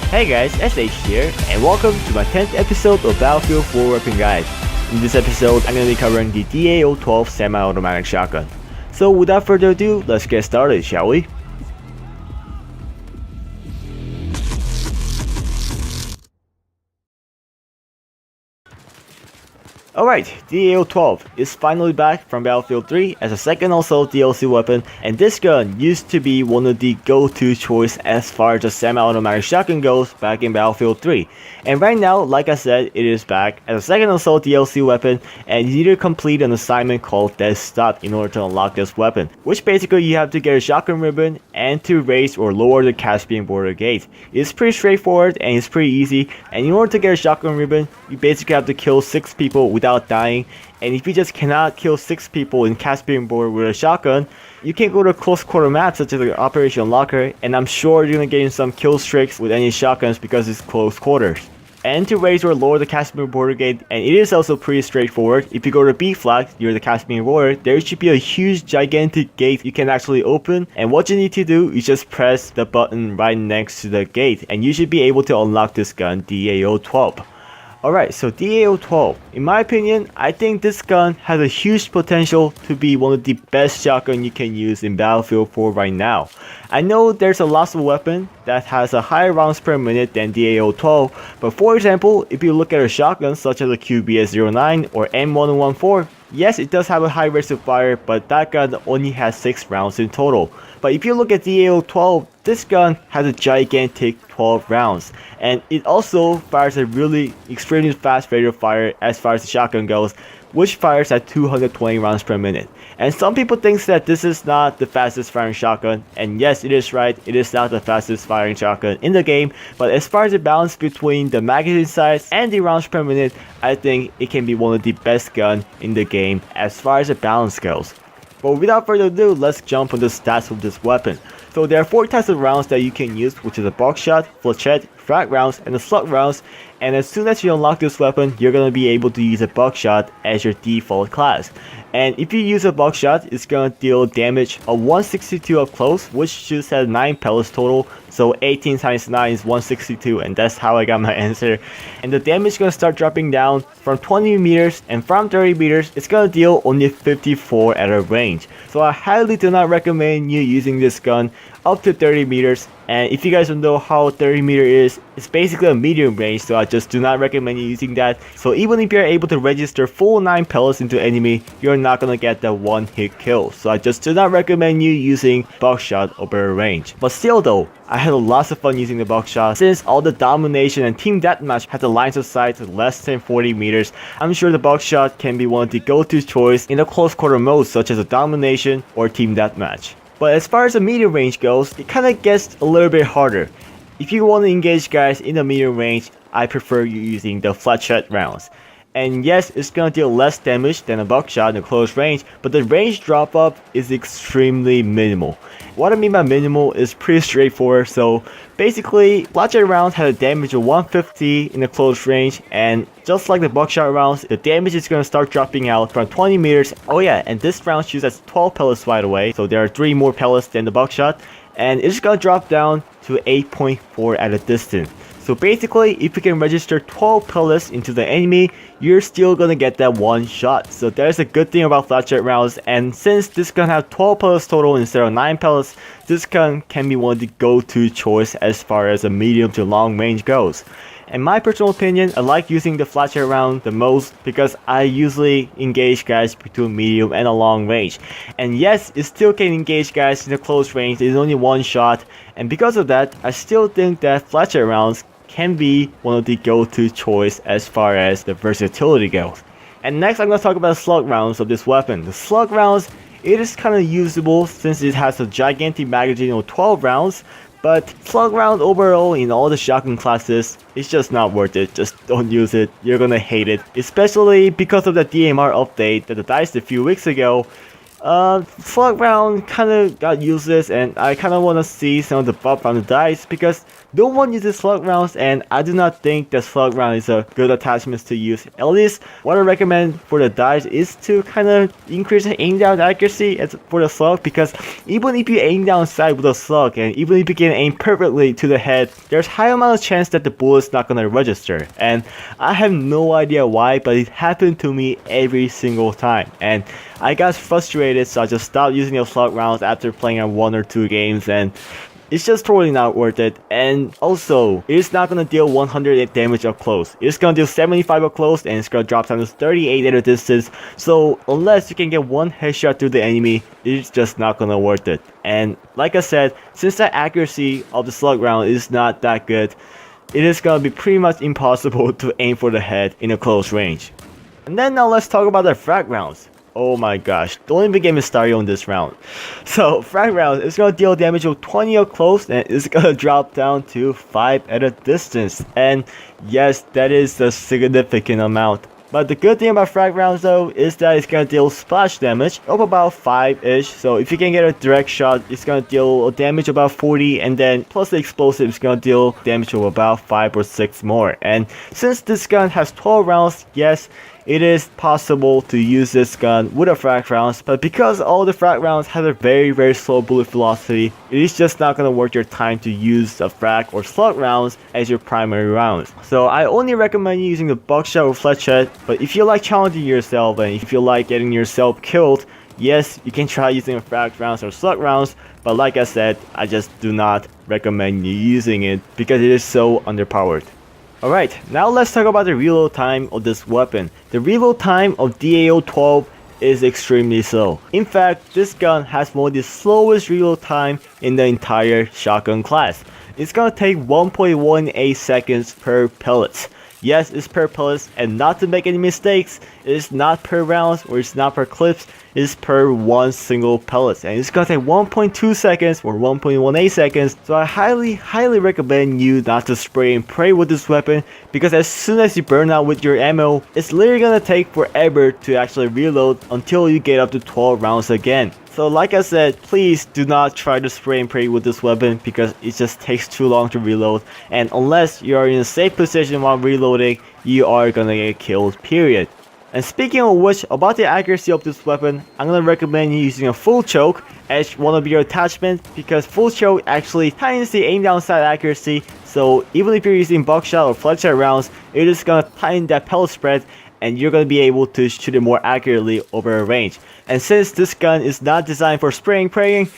Hey guys, SH here, and welcome to my 10th episode of Battlefield 4 Weapon Guide. In this episode, I'm going to be covering the DAO-12 semi-automatic shotgun. So without further ado, let's get started, shall we? Alright, DAO-12 is finally back from Battlefield 3 as a second also DLC weapon, and this gun used to be one of the go-to choice as far as the semi-automatic shotgun goes back in Battlefield 3. And right now, like I said, it is back as a second also DLC weapon, and you need to complete an assignment called Dead Stop in order to unlock this weapon, which basically you have to get a shotgun ribbon and to raise or lower the Caspian border gate. It's pretty straightforward and it's pretty easy, and in order to get a shotgun ribbon, you basically have to kill 6 people without dying, and if you just cannot kill 6 people in Caspian border with a shotgun, you can go to close quarter maps such as the Operation Locker, and I'm sure you're gonna get in some kill streaks with any shotguns because it's close quarters. And to raise or lower the Caspian border gate, and it is also pretty straightforward. If you go to B flag near the Caspian border, there should be a huge gigantic gate you can actually open, and what you need to do is just press the button right next to the gate, and you should be able to unlock this gun, DAO-12. Alright, so DAO-12, in my opinion, I think this gun has a huge potential to be one of the best shotgun you can use in Battlefield 4 right now. I know there's a lot of weapon that has a higher rounds per minute than DAO-12, but for example, if you look at a shotgun such as a QBS-09 or M1114, yes, it does have a high rate of fire, but that gun only has 6 rounds in total. But if you look at DAO-12, this gun has a gigantic 12 rounds, and it also fires a really extremely fast rate of fire as far as the shotgun goes, which fires at 220 rounds per minute. And some people think that this is not the fastest firing shotgun, and yes, it is right, it is not the fastest firing shotgun in the game, but as far as the balance between the magazine size and the rounds per minute, I think it can be one of the best guns in the game as far as the balance goes. But without further ado, let's jump on the stats of this weapon. So there are 4 types of rounds that you can use, which is a buckshot, flechette, frag rounds, and the slug rounds. And as soon as you unlock this weapon, you're going to be able to use a buckshot as your default class. And if you use a buckshot, it's going to deal damage of 162 up close, which shoots at 9 pellets total. So 18 times 9 is 162, and that's how I got my answer. And the damage is going to start dropping down from 20 meters, and from 30 meters, it's going to deal only 54 at a range. So I highly do not recommend you using this gun up to 30 meters. And if you guys don't know how 30 meter is, it's basically a medium range, so I just do not recommend you using that. So even if you're able to register full 9 pellets into enemy, you're not gonna get that one hit kill. So I just do not recommend you using buckshot over a range. But still though, I had lots of fun using the buckshot. Since all the domination and team deathmatch had the lines of sight less than 40 meters, I'm sure the buckshot can be one of the go-to choice in a close quarter mode such as a domination or team deathmatch. But as far as the medium range goes, it kinda gets a little bit harder. If you want to engage guys in the medium range, I prefer you using the flechette rounds. And yes, it's gonna deal less damage than a buckshot in a close range, but the range drop up is extremely minimal. What I mean by minimal is pretty straightforward. So basically, flechette rounds had a damage of 150 in the close range, and just like the buckshot rounds, the damage is gonna start dropping out from 20 meters. Oh yeah, and this round shoots at 12 pellets right away, so there are 3 more pellets than the buckshot, and it's gonna drop down to 8.4 at a distance. So basically, if you can register 12 pellets into the enemy, you're still gonna get that one shot. So there's a good thing about flechette rounds, and since this gun has 12 pellets total instead of 9 pellets, this gun can be one of the go-to choice as far as a medium to long range goes. In my personal opinion, I like using the flechette round the most because I usually engage guys between medium and a long range. And yes, it still can engage guys in the close range, it's only one shot, and because of that, I still think that flechette rounds can be one of the go-to choice as far as the versatility goes. And next I'm going to talk about the slug rounds of this weapon. The slug rounds, it is kind of usable since it has a gigantic magazine of 12 rounds, but slug round overall in all the shotgun classes, it's just not worth it. Just don't use it, you're gonna hate it. Especially because of the DMR update that died a few weeks ago. Slug round kind of got useless, and I kind of want to see some of the buff on the dice because no one uses slug rounds, and I do not think the slug round is a good attachment to use. At least what I recommend for the dice is to kind of increase the aim down accuracy for the slug, because even if you aim down sight with a slug, and even if you can aim perfectly to the head, there's high amount of chance that the bullet's not gonna register. And I have no idea why, but it happened to me every single time, and I got frustrated, so I just stopped using those slug rounds after playing on 1 or 2 games, and it's just totally not worth it. And also, it's not gonna deal 100 damage up close. It's gonna deal 75 up close, and it's gonna drop down to 38 at a distance. So unless you can get one headshot through the enemy, it's just not gonna worth it. And like I said, since the accuracy of the slug round is not that good, it is gonna be pretty much impossible to aim for the head in a close range. And then now let's talk about the frag rounds. Oh my gosh, don't even get me started on this round. So frag round is going to deal damage of 20 up close, and it's going to drop down to 5 at a distance. And yes, that is a significant amount. But the good thing about frag rounds though is that it's going to deal splash damage of about 5-ish. So if you can get a direct shot, it's going to deal damage about 40, and then plus the explosive is going to deal damage of about 5 or 6 more. And since this gun has 12 rounds, yes, it is possible to use this gun with a frag rounds, but because all the frag rounds have a very slow bullet velocity, it is just not going to worth your time to use the frag or slug rounds as your primary rounds. So I only recommend using the buckshot or flechette, but if you like challenging yourself and if you like getting yourself killed, yes, you can try using frag rounds or slug rounds, but like I said, I just do not recommend you using it because it is so underpowered. Alright, now let's talk about the reload time of this weapon. The reload time of DAO-12 is extremely slow. In fact, this gun has one of the slowest reload time in the entire shotgun class. It's gonna take 1.18 seconds per pellets. Yes, it's per pellets, and not to make any mistakes, it is not per rounds or it's not per clips, it is per one single pellet. And it's gonna take 1.2 seconds or 1.18 seconds, so I highly recommend you not to spray and pray with this weapon, because as soon as you burn out with your ammo, it's literally gonna take forever to actually reload until you get up to 12 rounds again. So like I said, please do not try to spray and pray with this weapon because it just takes too long to reload, and unless you are in a safe position while reloading, you are gonna get killed, period. And speaking of which, about the accuracy of this weapon, I'm gonna recommend you using a full choke as one of your attachments, because full choke actually tightens the aim down sight accuracy, so even if you're using buckshot or flechette rounds, it is gonna tighten that pellet spread and you're going to be able to shoot it more accurately over a range. And since this gun is not designed for spraying praying,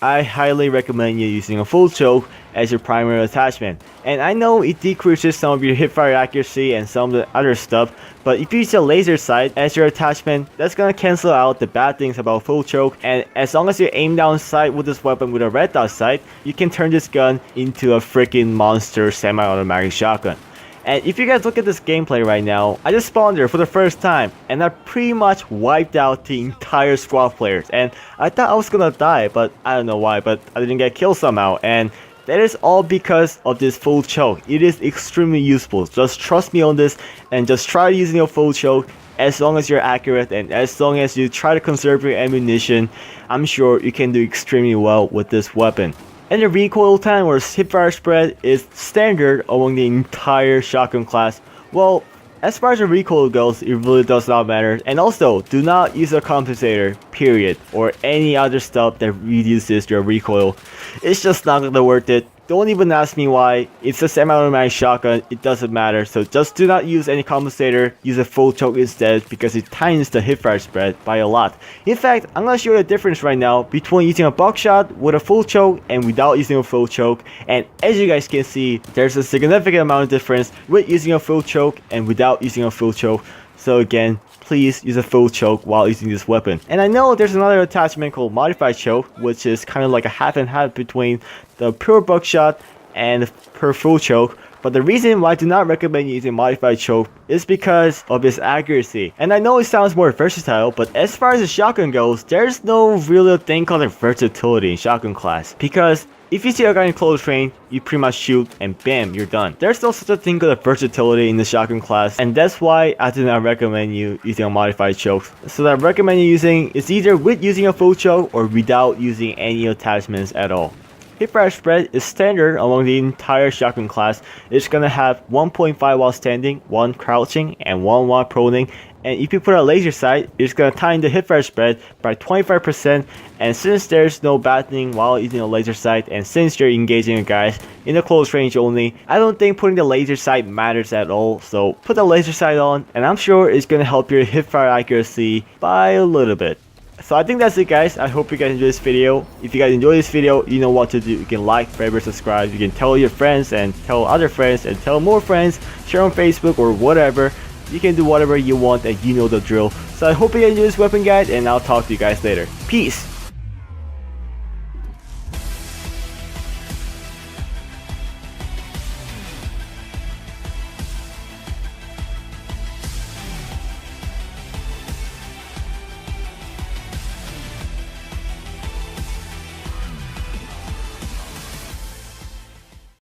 I highly recommend you using a full choke as your primary attachment. And I know it decreases some of your hipfire accuracy and some of the other stuff, but if you use a laser sight as your attachment, that's gonna cancel out the bad things about full choke. And as long as you aim down sight with this weapon with a red dot sight, you can turn this gun into a freaking monster semi-automatic shotgun. And if you guys look at this gameplay right now, I just spawned there for the first time, and I pretty much wiped out the entire squad players. And I thought I was gonna die, but I don't know why, but I didn't get killed somehow. And that is all because of this full choke. It is extremely useful. Just trust me on this, and just try using your full choke. As long as you're accurate and as long as you try to conserve your ammunition, I'm sure you can do extremely well with this weapon. And the recoil time or hipfire spread is standard among the entire shotgun class. Well, as far as the recoil goes, it really does not matter. And also, do not use a compensator, period, or any other stuff that reduces your recoil. It's just not gonna worth it. Don't even ask me why. It's a semi-automatic shotgun, it doesn't matter. So just do not use any compensator, use a full choke instead, because it tightens the hipfire spread by a lot. In fact, I'm gonna show you the difference right now between using a buckshot with a full choke and without using a full choke. And as you guys can see, there's a significant amount of difference with using a full choke and without using a full choke. So again, please use a full choke while using this weapon. And I know there's another attachment called modified choke, which is kind of like a half and half between the pure buckshot and pure full choke. But the reason why I do not recommend using modified choke is because of its accuracy. And I know it sounds more versatile, but as far as the shotgun goes, there's no real thing called a versatility in shotgun class. Because if you see a guy in close range, you pretty much shoot and bam, you're done. There's no such a thing called a versatility in the shotgun class, and that's why I do not recommend you using a modified choke. So that I recommend you using is either with using a full choke or without using any attachments at all. Hipfire spread is standard among the entire shotgun class. It's gonna have 1.5 while standing, 1 crouching, and 1 while proning. And if you put a laser sight, it's gonna tighten the hipfire spread by 25%. And since there's no battening while using a laser sight, and since you're engaging guys in a close range only, I don't think putting the laser sight matters at all. So put the laser sight on, and I'm sure it's gonna help your hipfire accuracy by a little bit. So I think that's it, guys. I hope you guys enjoyed this video. If you guys enjoyed this video, you know what to do. You can like, favorite, subscribe. You can tell your friends and tell other friends and tell more friends. Share on Facebook or whatever. You can do whatever you want, and you know the drill. So I hope you guys enjoy this weapon guide, and I'll talk to you guys later. Peace!